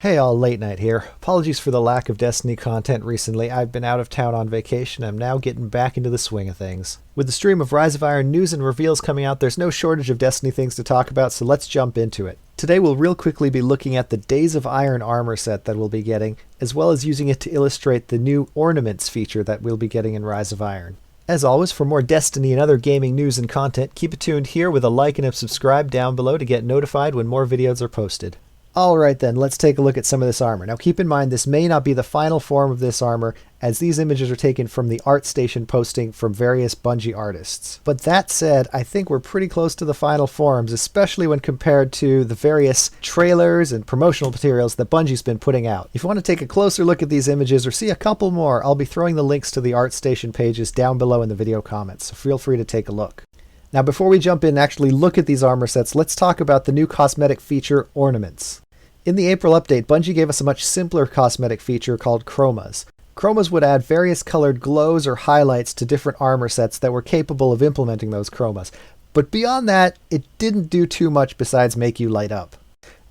Hey all, late night here. Apologies for the lack of Destiny content recently. I've been out of town on vacation. I'm now getting back into the swing of things. With the stream of Rise of Iron news and reveals coming out, there's no shortage of Destiny things to talk about, so let's jump into it. Today we'll real quickly be looking at the Days of Iron armor set that we'll be getting, as well as using it to illustrate the new Ornaments feature that we'll be getting in Rise of Iron. As always, for more Destiny and other gaming news and content, keep it tuned here with a like and a subscribe down below to get notified when more videos are posted. Alright then, let's take a look at some of this armor. Now keep in mind this may not be the final form of this armor, as these images are taken from the ArtStation posting from various Bungie artists. But that said, I think we're pretty close to the final forms, especially when compared to the various trailers and promotional materials that Bungie's been putting out. If you want to take a closer look at these images or see a couple more, I'll be throwing the links to the ArtStation pages down below in the video comments, so feel free to take a look. Now before we jump in and actually look at these armor sets, let's talk about the new cosmetic feature, Ornaments. In the April update, Bungie gave us a much simpler cosmetic feature called chromas. Chromas would add various colored glows or highlights to different armor sets that were capable of implementing those chromas. But beyond that, it didn't do too much besides make you light up.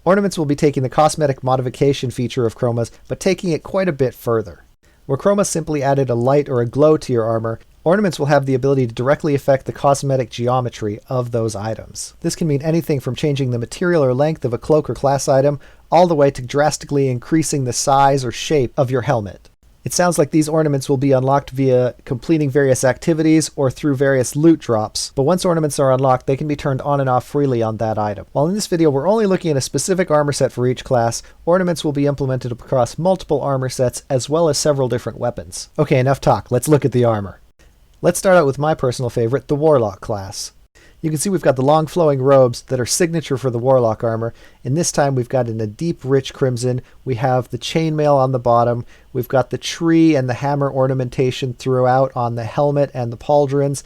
Ornaments will be taking the cosmetic modification feature of chromas, but taking it quite a bit further. Where chromas simply added a light or a glow to your armor, Ornaments will have the ability to directly affect the cosmetic geometry of those items. This can mean anything from changing the material or length of a cloak or class item, all the way to drastically increasing the size or shape of your helmet. It sounds like these ornaments will be unlocked via completing various activities or through various loot drops, but once ornaments are unlocked, they can be turned on and off freely on that item. While in this video we're only looking at a specific armor set for each class, ornaments will be implemented across multiple armor sets as well as several different weapons. Okay, enough talk, let's look at the armor. Let's start out with my personal favorite, the Warlock class. You can see we've got the long flowing robes that are signature for the Warlock armor, and this time we've got in a deep rich crimson. We have the chainmail on the bottom, we've got the tree and the hammer ornamentation throughout on the helmet and the pauldrons,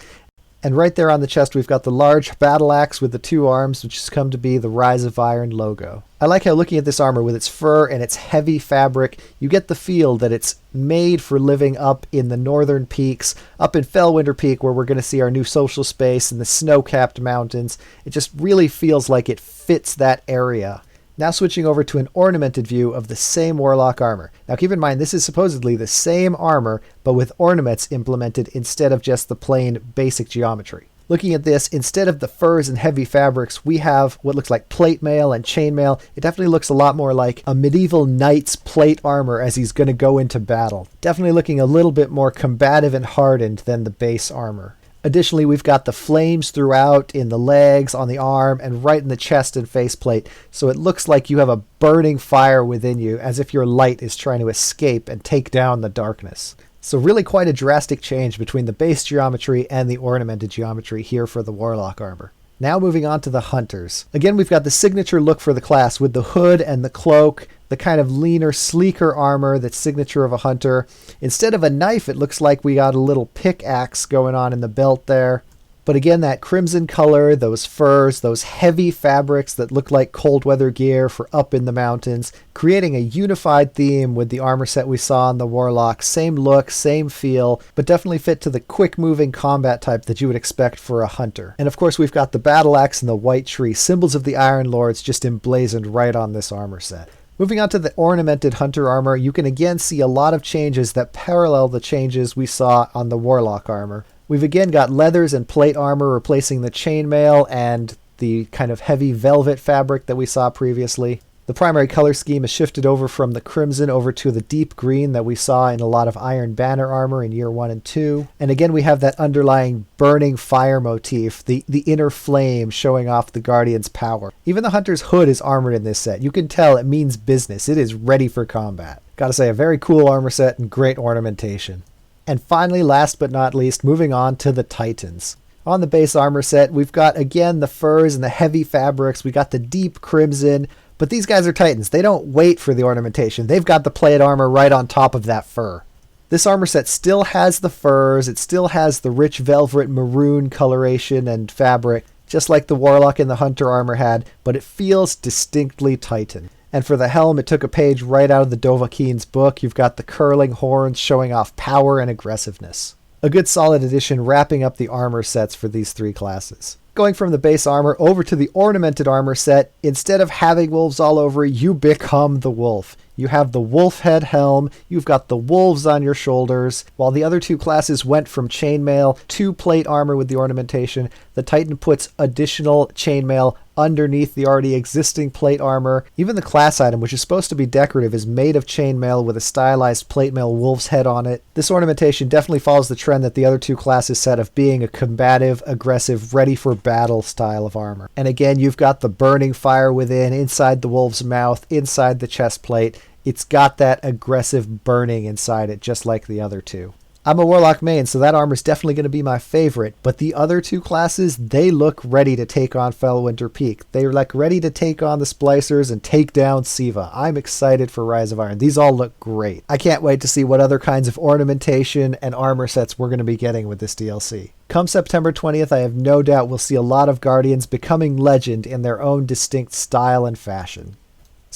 and right there on the chest we've got the large battle axe with the two arms, which has come to be the Rise of Iron logo. I like how looking at this armor with its fur and its heavy fabric, you get the feel that it's made for living up in the northern peaks, up in Fellwinter Peak where we're going to see our new social space and the snow-capped mountains. It just really feels like it fits that area. Now switching over to an ornamented view of the same Warlock armor. Now keep in mind this is supposedly the same armor, but with ornaments implemented instead of just the plain basic geometry. Looking at this, instead of the furs and heavy fabrics, we have what looks like plate mail and chainmail. It definitely looks a lot more like a medieval knight's plate armor as he's going to go into battle. Definitely looking a little bit more combative and hardened than the base armor. Additionally, we've got the flames throughout in the legs, on the arm, and right in the chest and faceplate, so it looks like you have a burning fire within you, as if your light is trying to escape and take down the darkness. So really quite a drastic change between the base geometry and the ornamented geometry here for the Warlock armor. Now moving on to the Hunters. Again, we've got the signature look for the class with the hood and the cloak, the kind of leaner, sleeker armor that's signature of a hunter. Instead of a knife, it looks like we got a little pickaxe going on in the belt there. But again, that crimson color, those furs, those heavy fabrics that look like cold weather gear for up in the mountains, creating a unified theme with the armor set we saw on the Warlock. Same look, same feel, but definitely fit to the quick moving combat type that you would expect for a hunter. And of course, we've got the battle axe and the white tree, symbols of the Iron Lords just emblazoned right on this armor set. Moving on to the ornamented hunter armor, you can again see a lot of changes that parallel the changes we saw on the Warlock armor. We've again got leathers and plate armor replacing the chainmail and the kind of heavy velvet fabric that we saw previously. The primary color scheme is shifted over from the crimson over to the deep green that we saw in a lot of Iron Banner armor in year 1 and 2. And again, we have that underlying burning fire motif, the inner flame showing off the Guardian's power. Even the Hunter's hood is armored in this set. You can tell it means business. It is ready for combat. Gotta say, a very cool armor set and great ornamentation. And finally, last but not least, moving on to the Titans. On the base armor set, we've got again the furs and the heavy fabrics. We got the deep crimson. But these guys are Titans. They don't wait for the ornamentation. They've got the plate armor right on top of that fur. This armor set still has the furs. It still has the rich velvet maroon coloration and fabric, just like the Warlock and the Hunter armor had, but it feels distinctly Titan. And for the helm, it took a page right out of the Dovahkiin's book. You've got the curling horns showing off power and aggressiveness. A good solid addition wrapping up the armor sets for these three classes. Going from the base armor over to the ornamented armor set, instead of having wolves all over, you become the wolf. You have the wolf head helm, you've got the wolves on your shoulders. While the other two classes went from chainmail to plate armor with the ornamentation, the Titan puts additional chainmail underneath the already existing plate armor. Even the class item, which is supposed to be decorative, is made of chainmail with a stylized plate mail wolf's head on it. This ornamentation definitely follows the trend that the other two classes set of being a combative, aggressive, ready for battle style of armor. And again, you've got the burning fire within, inside the wolf's mouth, inside the chest plate. It's got that aggressive burning inside it, just like the other two. I'm a Warlock main, so that armor's definitely going to be my favorite, but the other two classes, they look ready to take on Fellwinter Peak. They're like ready to take on the Splicers and take down Siva. I'm excited for Rise of Iron. These all look great. I can't wait to see what other kinds of ornamentation and armor sets we're going to be getting with this DLC. Come September 20th, I have no doubt we'll see a lot of Guardians becoming legend in their own distinct style and fashion.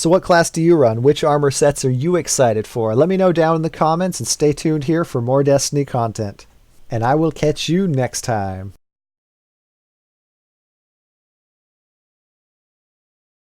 So what class do you run? Which armor sets are you excited for? Let me know down in the comments and stay tuned here for more Destiny content. And I will catch you next time.